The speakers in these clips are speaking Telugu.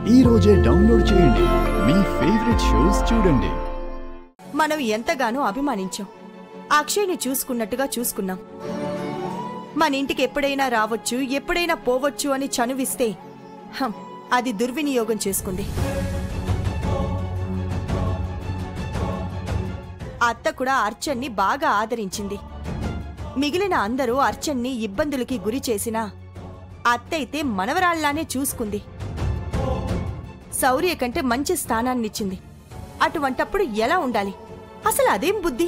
ఈ రోజే డౌన్లోడ్ చేయండి, మీ ఫేవరెట్ షోస్ చూడండి. మనం ఎంతగానో అభిమానించాం, అక్షయ్ని చూసుకున్నట్టుగా చూసుకున్నాం. మన ఇంటికి ఎప్పుడైనా రావచ్చు, ఎప్పుడైనా పోవచ్చు అని చనువిస్తే అది దుర్వినియోగం చేసుకుంది. అత్త కూడా అర్చన్ని బాగా ఆదరించింది. మిగిలిన అందరూ అర్చన్ని ఇబ్బందులకి గురి చేసినా అత్తైతే మనవరాళ్లానే చూసుకుంది. శౌర్య కంటే మంచి స్థానాన్నిచ్చింది. అటువంటప్పుడు ఎలా ఉండాలి? అసలు అదేం బుద్ధి?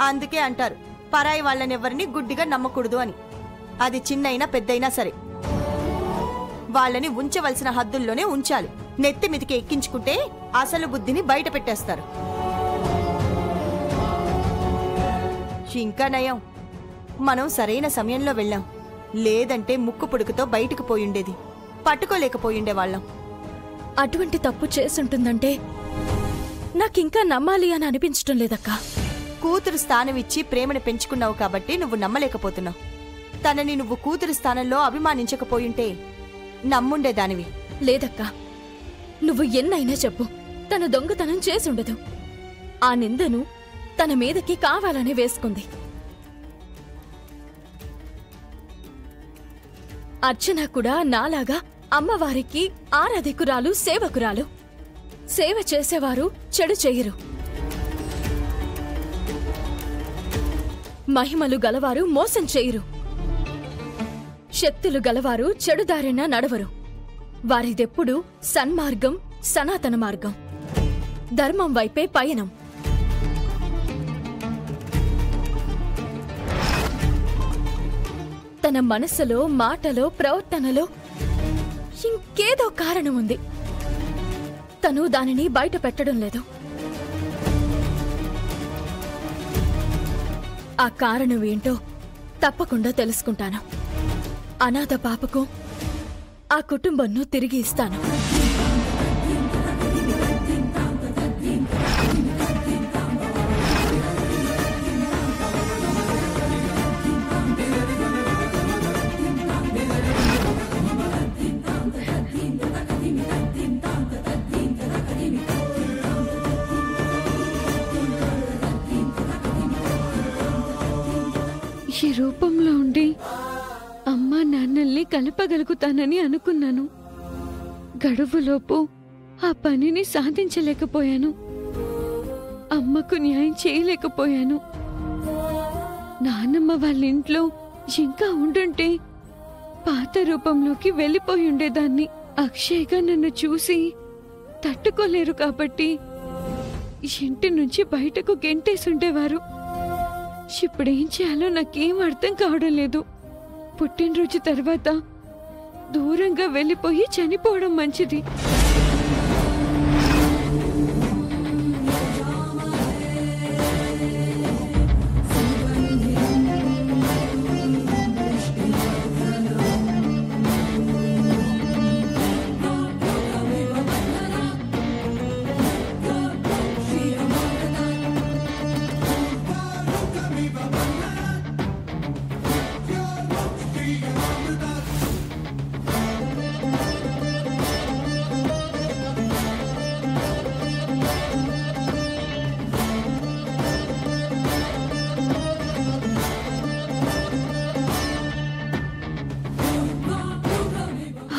అందుకే అంటారు, పరాయి వాళ్ళనెవ్వరిని గుడ్డిగా నమ్మకూడదు అని. అది చిన్నైనా పెద్దయినా సరే వాళ్ళని ఉంచవలసిన హద్దుల్లోనే ఉంచాలి. నెత్తిమితికి ఎక్కించుకుంటే అసలు బుద్ధిని బయట పెట్టేస్తారు. ఇంకా నయం, మనం సరైన సమయంలో వెళ్ళాం. లేదంటే ముక్కు పుడుకుతో బయటకు పోయుండేది, పట్టుకోలేకపోయిండేవాళ్ళం. అటువంటి తప్పు చేసుంటుందంటే నాకింకా నమ్మాలి అని అనిపించటం లేదక్కా. కూతురు స్థానం ఇచ్చి ప్రేమను పెంచుకున్నావు కాబట్టి నువ్వు నమ్మలేకపోతున్నావు. తనని నువ్వు కూతురు స్థానంలో అభిమానించకపోయుంటే నమ్ముండేదానివి. లేదక్కా, నువ్వు ఎన్నైనా చెప్పు, తను దొంగతనం చేసుండదు. ఆ నిందను తన మీదకి కావాలనే వేసుకుంది. అర్చన కూడా నాలాగా అమ్మవారికి ఆరాధికురాలు, సేవకురాలు. సేవ చేసేవారు చెడు చెయ్యరు. మహిమలు గలవారు మోసం చెయ్యరు. శక్తులు గలవారు చెడుదారిన నడవరు. వారిదెప్పుడు సన్మార్గం, సనాతన మార్గం, ధర్మం వైపే పయనం. తన మనసులో, మాటలో, ప్రవర్తనలో ఇంకేదో కారణం ఉంది. తను దానిని బయట పెట్టడం లేదు. ఆ కారణం ఏంటో తప్పకుండా తెలుసుకుంటాను. అనాథ పాపకు ఆ కుటుంబంను తిరిగి ఇస్తాను. ఈ రూపంలో ఉండి అమ్మా నాన్నల్ని కలపగలుగుతానని అనుకున్నాను. గడువులోపు ఆ పనిని సాధించలేకపోయాను. అమ్మకు న్యాయం చేయలేకపోయాను. నాన్నమ్మ వాళ్ళ ఇంట్లో ఇంకా ఉండుంటే పాత రూపంలోకి వెళ్ళిపోయి ఉండేదాన్ని. అక్షయ్గా నన్ను చూసి తట్టుకోలేరు కాబట్టి ఇంటి నుంచి బయటకు గెంటేసుండేవారు. ఇప్పుడేం చేయాలో నాకేం అర్థం కావడం లేదు. పుట్టినరోజు తర్వాత దూరంగా వెళ్ళిపోయి చనిపోవడం మంచిది.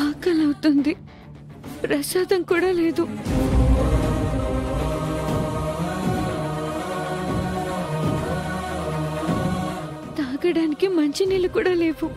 ఆకలవుతుంది, ప్రసాదం కూడా లేదు. తాగడానికి మంచినీళ్ళు కూడా లేవు.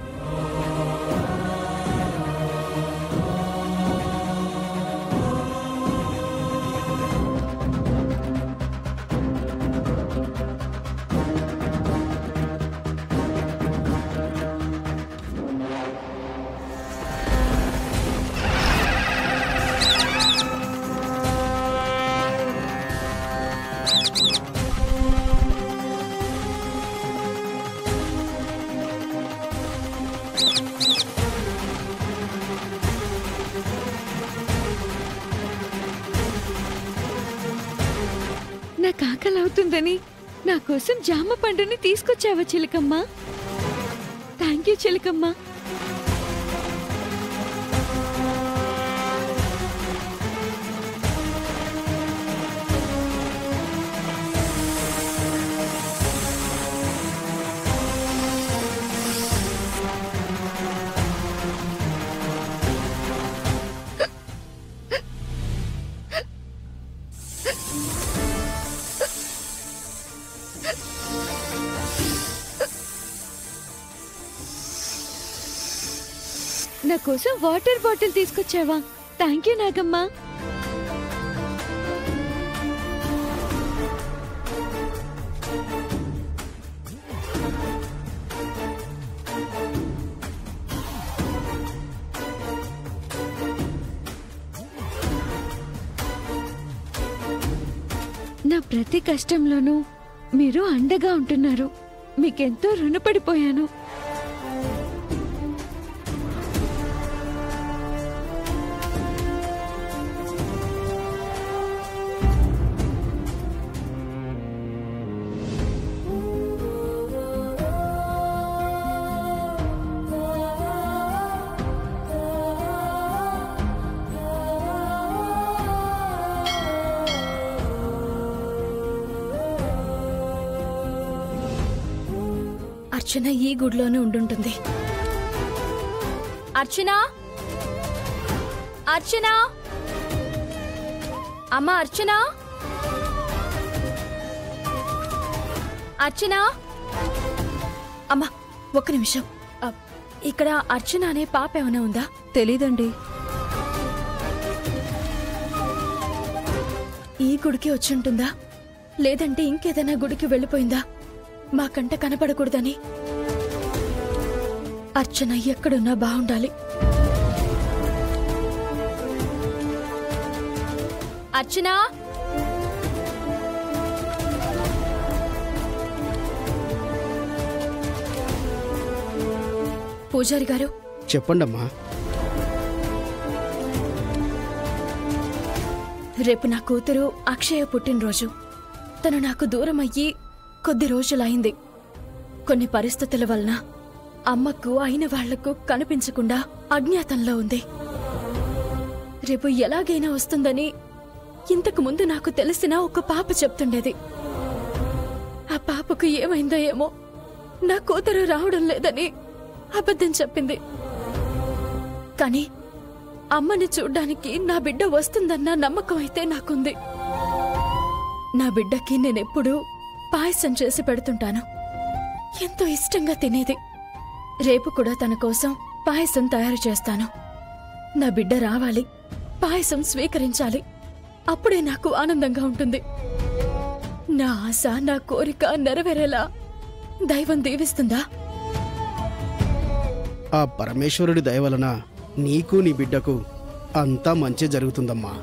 నాకు ఆకలవుతుందని నా కోసం జామ పండుని తీసుకొచ్చావా చిలకమ్మ? Thank you Chilakamma. నా కోసం వాటర్ బాటిల్ తీసుకొచ్చావా? Thank you Nagamma. నా ప్రతి కష్టంలోనూ మీరు అండగా ఉంటున్నారు. మీకెంతో రుణపడిపోయాను. అర్చన ఈ గుడిలోనే ఉండుంటుంది. అర్చన, అర్చన, అమ్మ అర్చన, అర్చన, అమ్మ ఒక్క నిమిషం. ఇక్కడ అర్చన అనే పాప ఏమైనా ఉందా? తెలీదండి. ఈ గుడికి వచ్చుంటుందా, లేదంటే ఇంకేదైనా గుడికి వెళ్ళిపోయిందా? మా కంట కనపడకూడదని. అర్చన ఎక్కడున్నా బాగుండాలి. అర్చన, పూజారి గారు చెప్పండమ్మా. రేపు నా కూతురు అక్షయ పుట్టినరోజు. తను నాకు దూరం అయ్యి కొద్ది రోజులైంది. కొన్ని పరిస్థితుల వలన అమ్మకు అయిన వాళ్లకు కనిపించకుండా అజ్ఞాతంలో ఉంది. రేపు ఎలాగైనా వస్తుందని ఇంతకు ముందు నాకు తెలిసిన ఒక పాప చెప్తుండేది. ఆ పాపకు ఏమైందో ఏమో, నా కూతురు రావడం లేదని అబద్ధం చెప్పింది. కాని అమ్మని చూడ్డానికి నా బిడ్డ వస్తుందన్న నమ్మకం అయితే నాకుంది. నా బిడ్డకి నేనెప్పుడూ పాయసం చేసి పెడుతుంటాను. ఎంతో ఇష్టంగా తినేది. రేపు కూడా తన కోసం పాయసం తయారు చేస్తాను. నా బిడ్డ రావాలి, పాయసం స్వీకరించాలి. అప్పుడే నాకు ఆనందంగా ఉంటుంది. నా ఆశ, నా కోరిక నెరవేరేలా దైవం దీవిస్తుందా? ఆ పరమేశ్వరుడి దయ వలన నీకు నీ బిడ్డకు అంతా మంచి జరుగుతుందమ్మా.